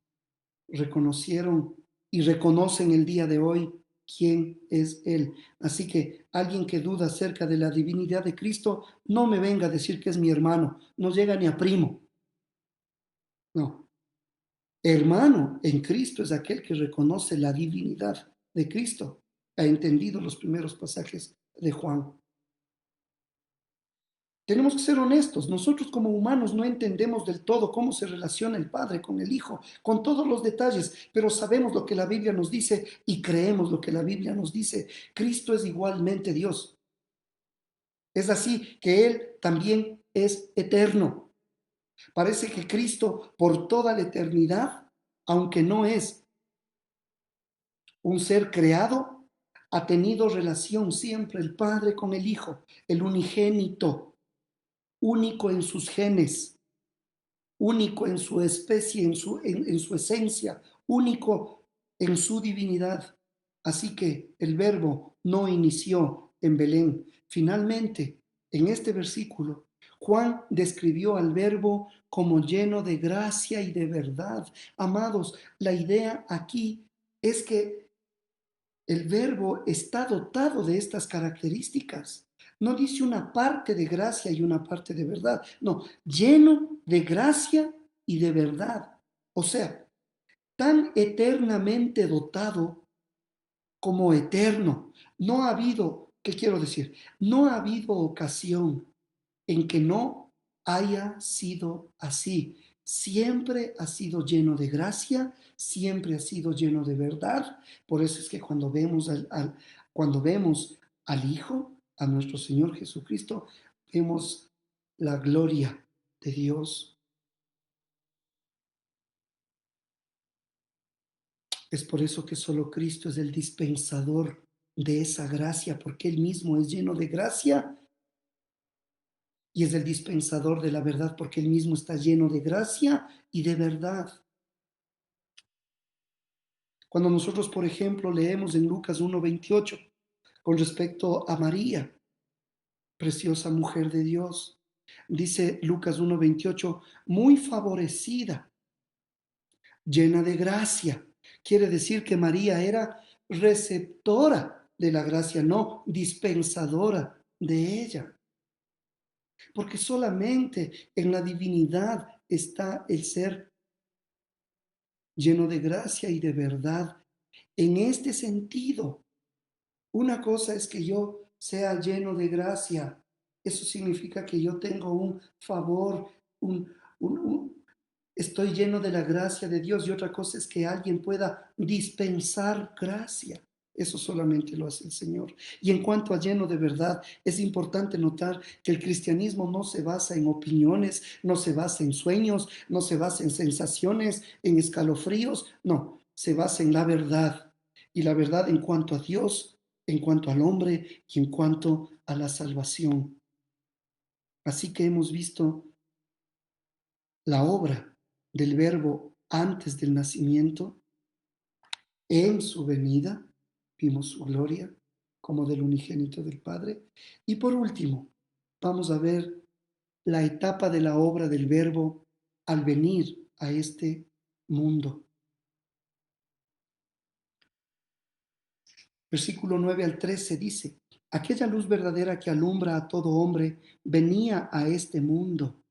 reconocieron y reconocen el día de hoy quién es Él. Así que alguien que duda acerca de la divinidad de Cristo, no me venga a decir que es mi hermano, no llega ni a primo. No, hermano en Cristo es aquel que reconoce la divinidad de Cristo. Ha entendido los primeros pasajes de Juan. Tenemos que ser honestos. Nosotros como humanos no entendemos del todo cómo se relaciona el Padre con el Hijo, con todos los detalles, pero sabemos lo que la Biblia nos dice y creemos lo que la Biblia nos dice. Cristo es igualmente Dios. Es así que Él también es eterno. Parece que Cristo por toda la eternidad, aunque no es un ser creado, ha tenido relación siempre el Padre con el Hijo, el unigénito, único en sus genes, único en su especie, en su esencia, único en su divinidad. Así que el Verbo no inició en Belén. Finalmente, en este versículo, Juan describió al Verbo como lleno de gracia y de verdad. Amados, la idea aquí es que el Verbo está dotado de estas características. No dice una parte de gracia y una parte de verdad. No, lleno de gracia y de verdad. O sea, tan eternamente dotado como eterno. No ha habido, ¿qué quiero decir? No ha habido ocasión en que no haya sido así. Siempre ha sido lleno de gracia, siempre ha sido lleno de verdad. Por eso es que cuando vemos cuando vemos al Hijo, a nuestro Señor Jesucristo, vemos la gloria de Dios. Es por eso que solo Cristo es el dispensador de esa gracia, porque Él mismo es lleno de gracia y es el dispensador de la verdad, porque Él mismo está lleno de gracia y de verdad. Cuando nosotros, por ejemplo, leemos en Lucas 1:28 con respecto a María, preciosa mujer de Dios, Dice Lucas 1:28, muy favorecida, llena de gracia. Quiere decir que María era receptora de la gracia, no dispensadora de ella. Porque solamente en la divinidad está el ser lleno de gracia y de verdad. En este sentido, una cosa es que yo sea lleno de gracia. Eso significa que yo tengo un favor, un, estoy lleno de la gracia de Dios. Y otra cosa es que alguien pueda dispensar gracia. Eso solamente lo hace el Señor. Y en cuanto a lleno de verdad, es importante notar que el cristianismo no se basa en opiniones, no se basa en sueños, no se basa en sensaciones, en escalofríos. No, se basa en la verdad. Y la verdad en cuanto a Dios, en cuanto al hombre y en cuanto a la salvación. Así que hemos visto la obra del Verbo antes del nacimiento, en su venida, vimos su gloria como del unigénito del Padre. Y por último, vamos a ver la etapa de la obra del Verbo al venir a este mundo. Versículo 9 al 13 dice, aquella luz verdadera que alumbra a todo hombre venía a este mundo.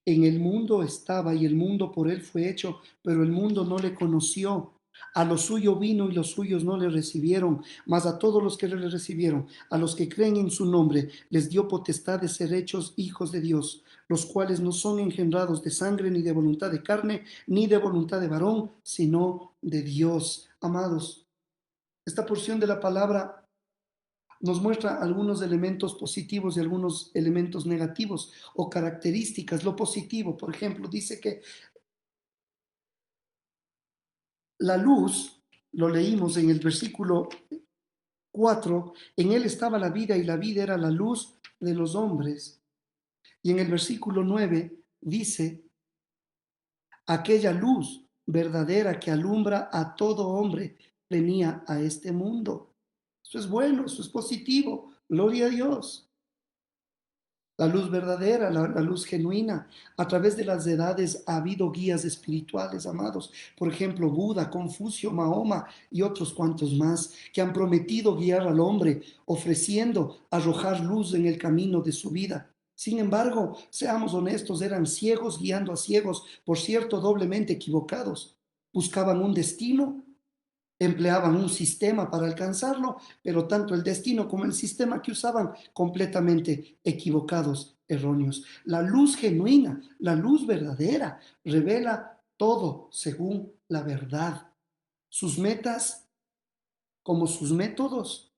En el mundo estaba y el mundo por él fue hecho, pero el mundo no le conoció. A lo suyo vino y los suyos no le recibieron, mas a todos los que le recibieron, a los que creen en su nombre, les dio potestad de ser hechos hijos de Dios, los cuales no son engendrados de sangre, ni de voluntad de carne, ni de voluntad de varón, sino de Dios. Amados, esta porción de la palabra nos muestra algunos elementos positivos y algunos elementos negativos o características. Lo positivo, por ejemplo, dice que la luz, lo leímos en el versículo 4, en él estaba la vida y la vida era la luz de los hombres. Y en el versículo 9 dice, aquella luz verdadera que alumbra a todo hombre venía a este mundo. Eso es bueno, eso es positivo. Gloria a Dios. La luz verdadera, la luz genuina. A través de las edades ha habido guías espirituales, amados. Por ejemplo, Buda, Confucio, Mahoma y otros cuantos más, que han prometido guiar al hombre, ofreciendo arrojar luz en el camino de su vida. Sin embargo, seamos honestos, eran ciegos guiando a ciegos, por cierto, doblemente equivocados. Buscaban un destino, empleaban un sistema para alcanzarlo, pero tanto el destino como el sistema que usaban completamente equivocados, erróneos. La luz genuina, la luz verdadera, revela todo según la verdad. Sus metas como sus métodos,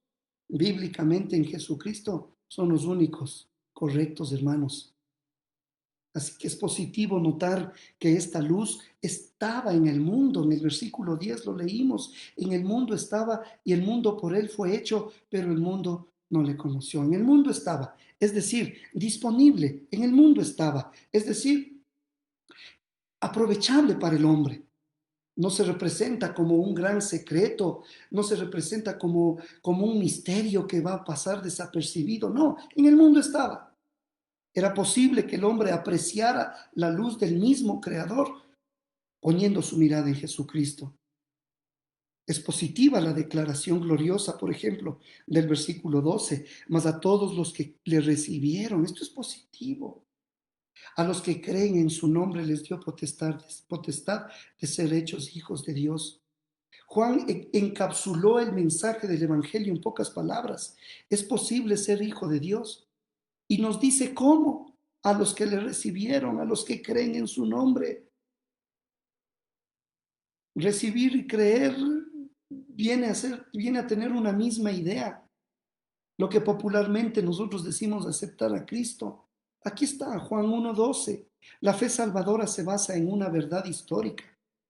bíblicamente en Jesucristo, son los únicos correctos, hermanos. Así que es positivo notar que esta luz estaba en el mundo. En el versículo 10 lo leímos. En el mundo estaba y el mundo por él fue hecho, pero el mundo no le conoció. En el mundo estaba, es decir, disponible. En el mundo estaba, es decir, aprovechable para el hombre. No se representa como un gran secreto, no se representa como un misterio que va a pasar desapercibido. No, en el mundo estaba. Era posible que el hombre apreciara la luz del mismo Creador poniendo su mirada en Jesucristo. Es positiva la declaración gloriosa, por ejemplo, del versículo 12, mas a todos los que le recibieron, esto es positivo. A los que creen en su nombre les dio potestad de ser hechos hijos de Dios. Juan encapsuló el mensaje del Evangelio en pocas palabras. Es posible ser hijo de Dios. Y nos dice cómo. A los que le recibieron, a los que creen en su nombre. Recibir y creer viene a tener una misma idea. Lo que popularmente nosotros decimos aceptar a Cristo. Aquí está Juan 1:12. La fe salvadora se basa en una verdad histórica.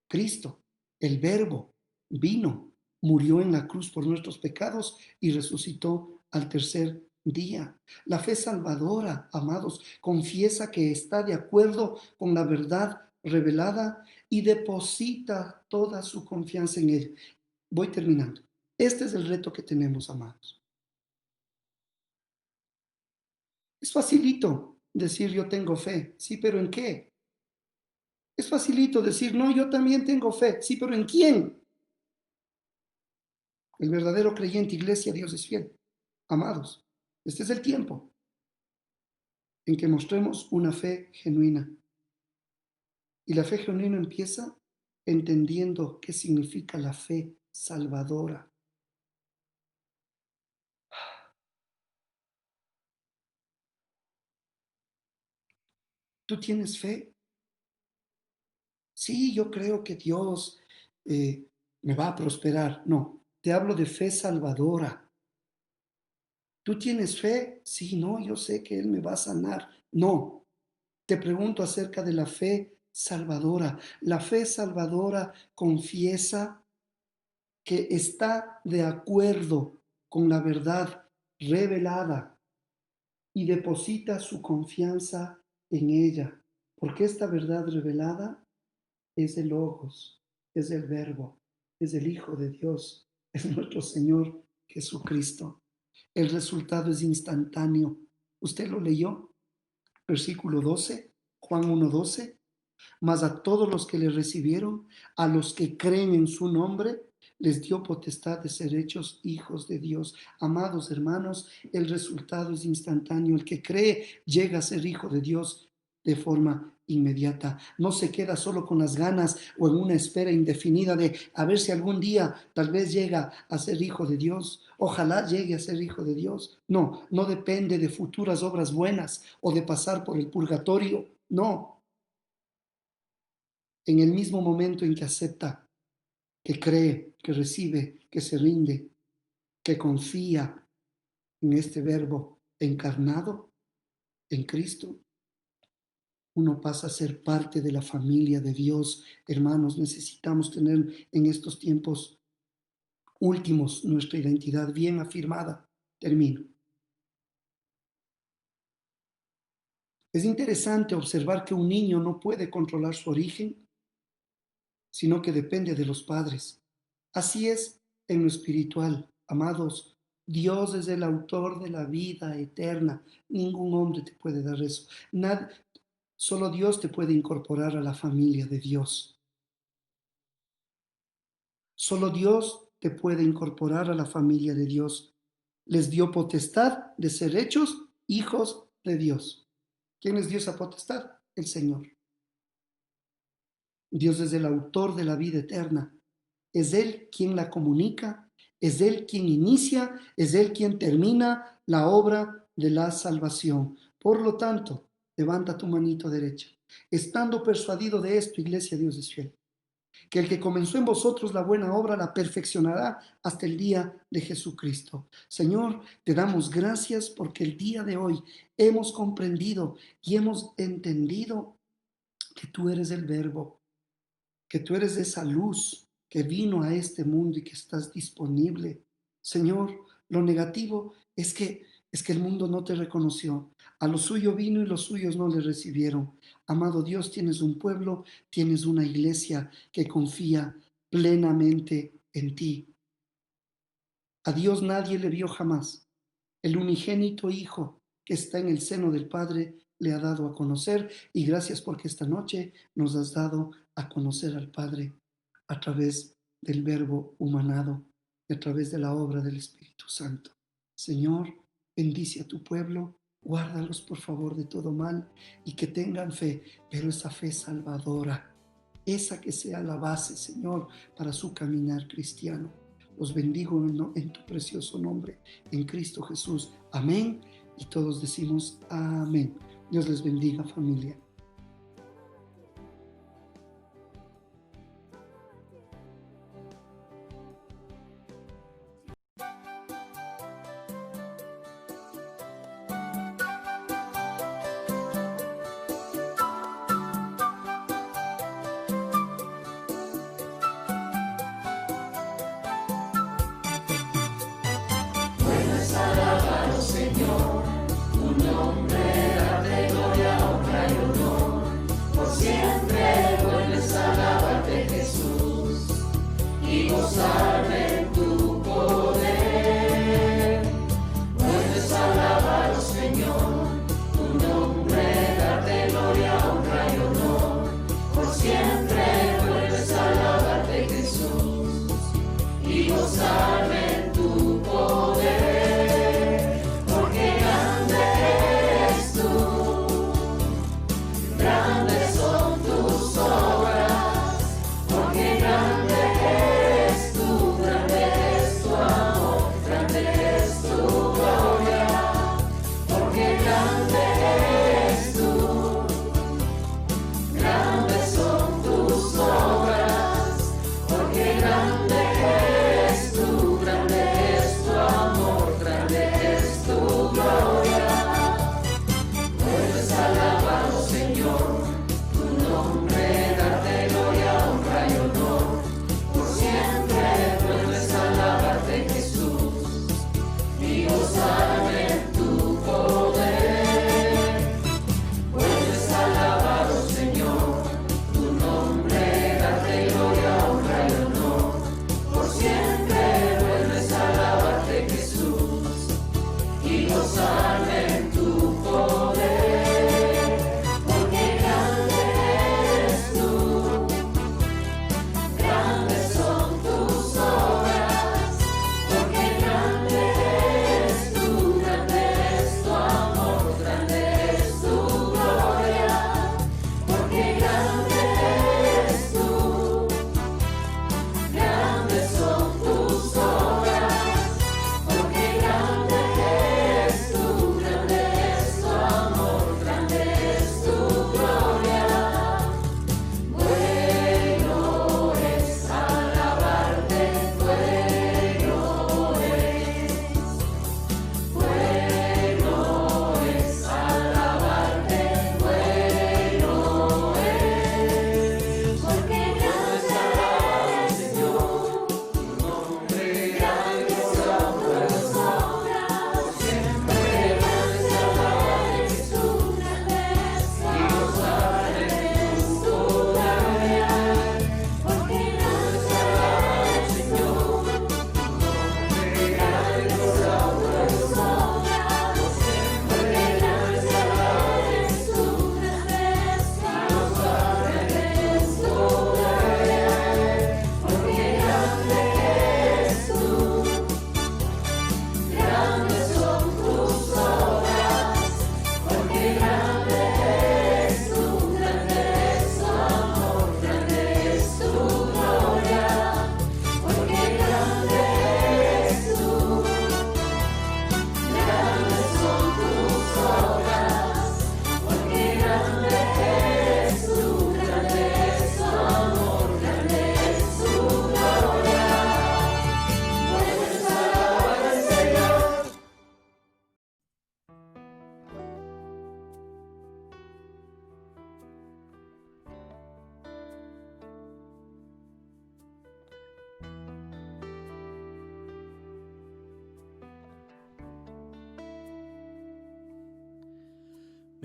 Cristo, el Verbo, vino, murió en la cruz por nuestros pecados y resucitó al tercer día. La fe salvadora, amados, confiesa que está de acuerdo con la verdad revelada y deposita toda su confianza en él. Voy terminando. Este es el reto que tenemos, amados. Es facilito decir yo tengo fe. Sí, pero ¿en qué? Es facilito decir, no, yo también tengo fe. Sí, pero ¿en quién? El verdadero creyente, iglesia, Dios es fiel. Amados, este es el tiempo en que mostremos una fe genuina. Y la fe genuina empieza entendiendo qué significa la fe salvadora. ¿Tú tienes fe? Sí, yo creo que Dios me va a prosperar. No, te hablo de fe salvadora. ¿Tú tienes fe? Sí, no, yo sé que Él me va a sanar. No, te pregunto acerca de la fe salvadora. La fe salvadora confiesa que está de acuerdo con la verdad revelada y deposita su confianza en ella, porque esta verdad revelada es el Logos, es el Verbo, es el Hijo de Dios, es nuestro Señor Jesucristo. El resultado es instantáneo. ¿Usted lo leyó? Versículo 12, Juan 1:12. Mas a todos los que le recibieron, a los que creen en su nombre, les dio potestad de ser hechos hijos de Dios. Amados hermanos, el resultado es instantáneo. El que cree llega a ser hijo de Dios de forma inmediata. No se queda solo con las ganas o en una espera indefinida de a ver si algún día tal vez llega a ser hijo de Dios. Ojalá llegue a ser hijo de Dios. No, no depende de futuras obras buenas o de pasar por el purgatorio. No, en el mismo momento en que acepta, que cree, que recibe, que se rinde, que confía en este verbo encarnado en Cristo, uno pasa a ser parte de la familia de Dios. Hermanos, necesitamos tener en estos tiempos últimos nuestra identidad bien afirmada. Termino. Es interesante observar que un niño no puede controlar su origen, sino que depende de los padres. Así es en lo espiritual, amados. Dios es el autor de la vida eterna. Ningún hombre te puede dar eso. Solo Dios te puede incorporar a la familia de Dios. Solo Dios te puede incorporar a la familia de Dios. Les dio potestad de ser hechos hijos de Dios. ¿Quién les dio esa potestad? El Señor. Dios es el autor de la vida eterna. Es Él quien la comunica, es Él quien inicia, es Él quien termina la obra de la salvación. Por lo tanto, levanta tu manito derecha. Estando persuadido de esto, iglesia, Dios es fiel, que el que comenzó en vosotros la buena obra la perfeccionará hasta el día de Jesucristo. Señor, te damos gracias porque el día de hoy hemos comprendido y hemos entendido que tú eres el Verbo, que tú eres esa luz que vino a este mundo y que estás disponible. Señor, lo negativo es que el mundo no te reconoció. A lo suyo vino y los suyos no le recibieron. Amado Dios, tienes un pueblo, tienes una iglesia que confía plenamente en ti. A Dios nadie le vio jamás. El unigénito Hijo que está en el seno del Padre le ha dado a conocer, y gracias porque esta noche nos has dado a conocer al Padre a través del Verbo humanado y a través de la obra del Espíritu Santo. Señor, bendice a tu pueblo, guárdalos por favor de todo mal y que tengan fe, pero esa fe salvadora, esa que sea la base, Señor, para su caminar cristiano. Los bendigo en tu precioso nombre, en Cristo Jesús. Amén. Y todos decimos amén. Dios les bendiga, familia. Puedes alabar, oh Señor, tu nombre, darte gloria, honra y honor.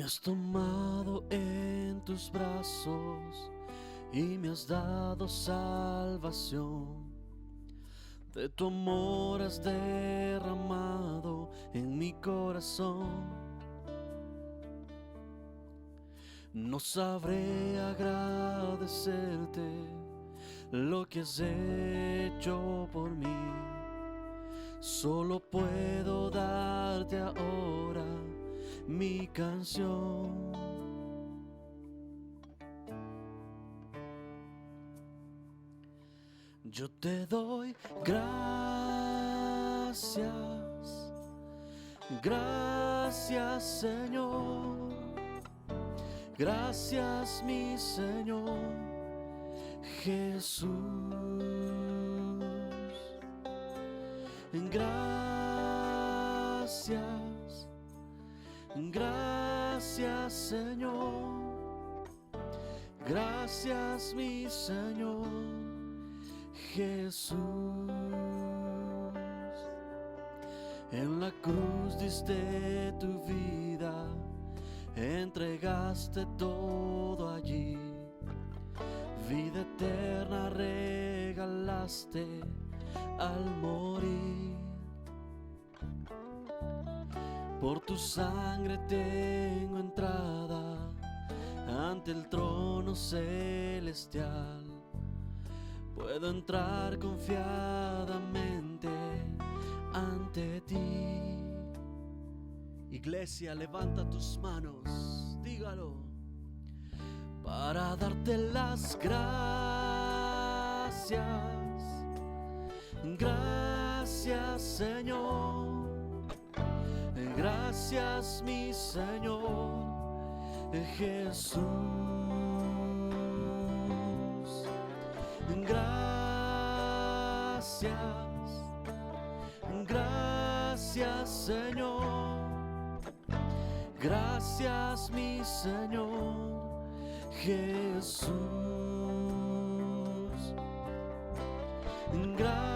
Me has tomado en tus brazos y me has dado salvación. De tu amor has derramado en mi corazón. No sabré agradecerte lo que has hecho por mí. Solo puedo darte ahora mi canción. Yo te doy gracias, gracias Señor, gracias mi Señor Jesús. Gracias, gracias Señor, gracias mi Señor Jesús. En la cruz diste tu vida, entregaste todo allí. Vida eterna regalaste al morir. Por tu sangre tengo entrada ante el trono celestial. Puedo entrar confiadamente ante ti. Iglesia, levanta tus manos, dígalo. Para darte las gracias, gracias Señor, gracias mi Señor Jesús. Gracias, gracias Señor, gracias mi Señor Jesús. Gracias,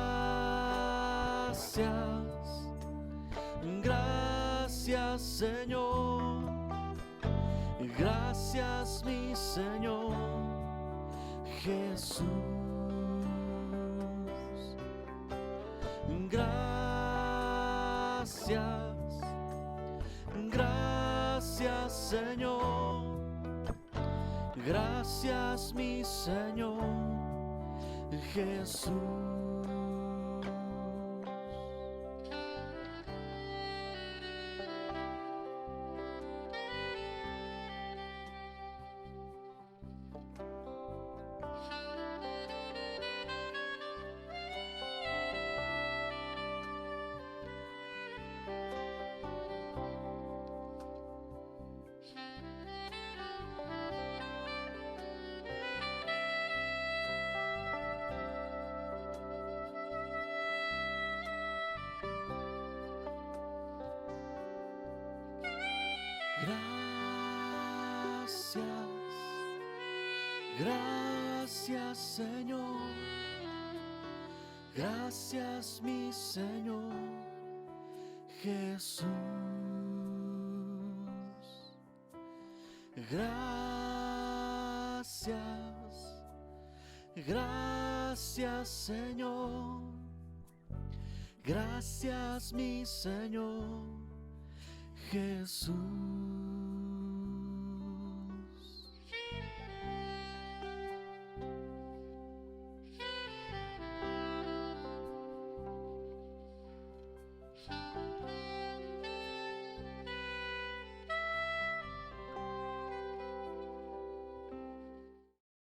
gracias Señor, gracias mi Señor Jesús. Gracias, gracias Señor, gracias mi Señor Jesús. Gracias, gracias Señor, gracias mi Señor Jesús. Gracias, gracias Señor, gracias mi Señor Jesús.